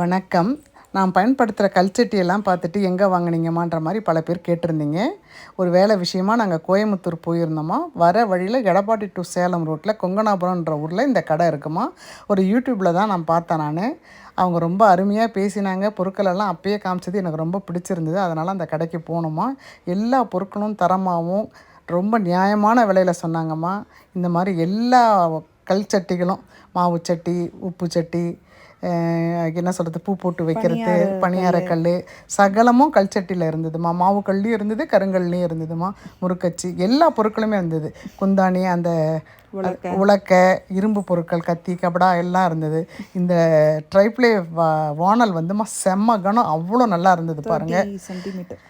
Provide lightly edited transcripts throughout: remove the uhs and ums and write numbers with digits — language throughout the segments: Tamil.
வணக்கம். நான் பயன்படுத்துகிற கல்சட்டியெல்லாம் பார்த்துட்டு எங்கே வாங்குனீங்கம்மான்ற மாதிரி பல பேர் கேட்டிருந்தீங்க. ஒரு வேலை விஷயமா நாங்கள் கோயம்புத்தூர் போயிருந்தோம்மா. வர வழியில் எடப்பாடி டு சேலம் ரோட்டில் கொங்கனாபுரம்ன்ற ஊரில் இந்த கடை இருக்குமா. ஒரு யூடியூப்பில் தான் நான் பார்த்தேன் நான். அவங்க ரொம்ப அருமையாக பேசினாங்க. பொருட்களெல்லாம் அப்பயே காமிச்சது எனக்கு ரொம்ப பிடிச்சிருந்தது. அதனால் அந்த கடைக்கு போனோமா. எல்லா பொருட்களும் தரமாகவும் ரொம்ப நியாயமான விலையில் சொன்னாங்கம்மா. இந்த மாதிரி எல்லா கல்சட்டிகளும் மாவு சட்டி, உப்பு சட்டி, என்ன சொல்கிறது, பூ போட்டு வைக்கிறது, பணியாரக்கல், சகலமும் கல்சட்டியில் இருந்ததுமா. மாவு கல்லையும் இருந்தது, கருங்கல்லையும் இருந்ததுமா. முறுக்கச்சி எல்லா பொருட்களுமே இருந்தது. குந்தாணி, அந்த உலக்கை, இரும்பு பொருட்கள், கத்தி, கபடா எல்லாம் இருந்தது. இந்த ட்ரைப்ளே வானல் வந்துமா செம்ம கனம், அவ்வளோ நல்லா இருந்தது பாருங்கள். சென்டிமீட்டர்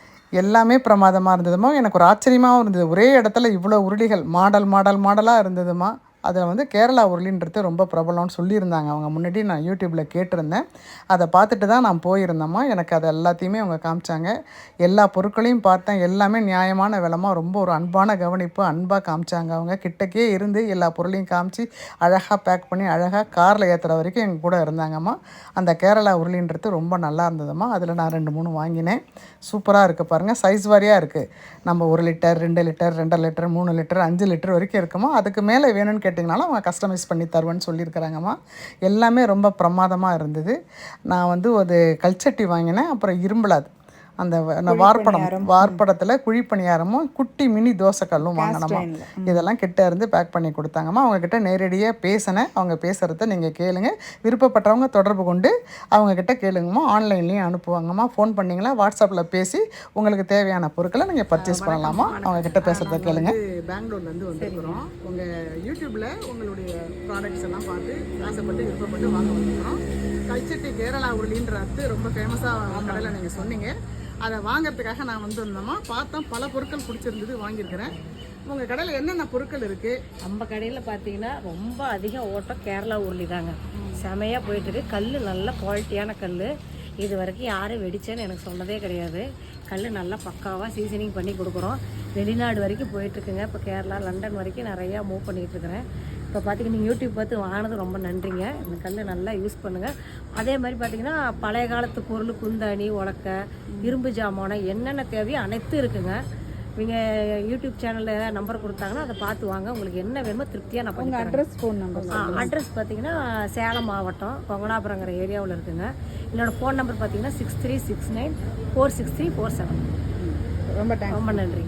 எல்லாமே பிரமாதமாக இருந்ததுமா. எனக்கு ஒரு ஆச்சரியமாகவும் இருந்தது. ஒரே இடத்துல இவ்வளோ உருளிகள் மாடலாக இருந்ததுமா. அதில் வந்து கேரளா உருளின்றது ரொம்ப பிரபலம்னு சொல்லியிருந்தாங்க அவங்க முன்னாடி. நான் யூடியூப்பில் கேட்டிருந்தேன். அதை பார்த்துட்டு தான் நான் போயிருந்தேம்மா. எனக்கு அதை எல்லாத்தையுமே அவங்க காமிச்சாங்க. எல்லா பொருட்களையும் பார்த்தேன். எல்லாமே நியாயமான விலைமா. ரொம்ப ஒரு அன்பான கவனிப்பு, அன்பாக காமிச்சாங்க. அவங்க கிட்டக்கே இருந்து எல்லா பொருளையும் காமிச்சு அழகாக பேக் பண்ணி அழகாக காரில் ஏற்றுற வரைக்கும் எங்கள் கூட இருந்தாங்கம்மா. அந்த கேரளா உருளின்றது ரொம்ப நல்லா இருந்ததும்மா. அதில் நான் 2-3 வாங்கினேன். சூப்பராக இருக்குது பாருங்கள். சைஸ் வாரியாக இருக்குது. நம்ம 1 litre, 2 litre, 2.5 litre, 3 litre, 5 litre வரைக்கும் இருக்குமா. அதுக்கு மேலே வேணும்னு கேட்டிங்கனாலும் அவங்க கஸ்டமைஸ் பண்ணி தருவேன்னு சொல்லியிருக்கிறாங்கம்மா. எல்லாமே ரொம்ப பிரமாதமாக இருந்தது. நான் வந்து ஒரு கல்சட்டி வாங்கினேன். அப்புறம் இரும்பலாது அந்த வார்ப்படத்தில் குழிப்பணியாரமும் குட்டி மினி தோசைக்கல்லும் வாங்கினோமா. இதெல்லாம் கிட்ட இருந்து பேக் பண்ணி கொடுத்தாங்கம்மா. அவங்கக்கிட்ட நேரடியாக பேசினேன். அவங்க பேசுகிறத நீங்கள் கேளுங்க. விருப்பப்பட்டவங்க தொடர்பு கொண்டு அவங்கக்கிட்ட கேளுங்கம்மா. ஆன்லைன்லேயும் அனுப்புவாங்கம்மா. ஃபோன் பண்ணிங்களா, வாட்ஸ்அப்பில் பேசி உங்களுக்கு தேவையான பொருட்களை நீங்கள் பர்ச்சேஸ் பண்ணலாமா. அவங்கக்கிட்ட பேசுகிறத கேளுங்க. பெங்களூர்லேருந்து வந்துருக்குறோம். உங்கள் யூடியூப்பில் உங்களுடைய ப்ராடக்ட்ஸ் எல்லாம் பார்த்து ஆசைப்பட்டு விருப்பப்பட்டு வாங்க வந்துருக்குறோம். கல்சட்டி கேரளா உருளின்றது ரொம்ப ஃபேமஸாக கடையில் நீங்கள் சொன்னீங்க. அதை வாங்கிறதுக்காக நான் வந்திருந்தோம்மா. பார்த்தோம், பல பொருட்கள் பிடிச்சிருந்தது, வாங்கியிருக்கிறேன். உங்கள் கடையில் என்னென்ன பொருட்கள் இருக்குது? நம்ம கடையில் பார்த்தீங்கன்னா ரொம்ப அதிகம் ஓட்டம் கேரளா உருளி தாங்க. செமையாக போயிட்டுருக்கு. கல் நல்ல குவாலிட்டியான கல். இது வரைக்கும் யாரும் வெடிச்சேன்னு எனக்கு சொன்னதே கிடையாது. கல் நல்லா பக்காவாக சீசனிங் பண்ணி கொடுக்குறோம். வெளிநாடு வரைக்கும் போயிட்டுருக்குங்க. இப்போ கேரளா, லண்டன் வரைக்கும் நிறையா மூவ் பண்ணிகிட்ருக்கிறேன். இப்போ பார்த்திங்கன்னா நீங்கள் யூடியூப் பார்த்து வாங்கினது ரொம்ப நன்றிங்க. இந்த கல் நல்லா யூஸ் பண்ணுங்கள். அதே மாதிரி பார்த்திங்கன்னா பழைய காலத்து பொருள், குந்தாணி, உலக்கை, இரும்பு ஜாமானம் என்னென்ன தேவையோ அனைத்தும் இருக்குங்க. நீங்கள் யூடியூப் சேனலில் நம்பர் கொடுத்தாங்கன்னா அதை பார்த்து வாங்க. உங்களுக்கு என்ன வேணுமோ திருப்தியாக நான் பண்ணி அட்ரஸ், ஃபோன் நம்பர். அட்ரஸ் பார்த்திங்கன்னா சேலம் மாவட்டம் கொங்கனாபுரங்கிற ஏரியாவில் இருக்குங்க. என்னோடய ஃபோன் நம்பர் பார்த்திங்கன்னா 6369 46347. ரொம்ப நன்றி.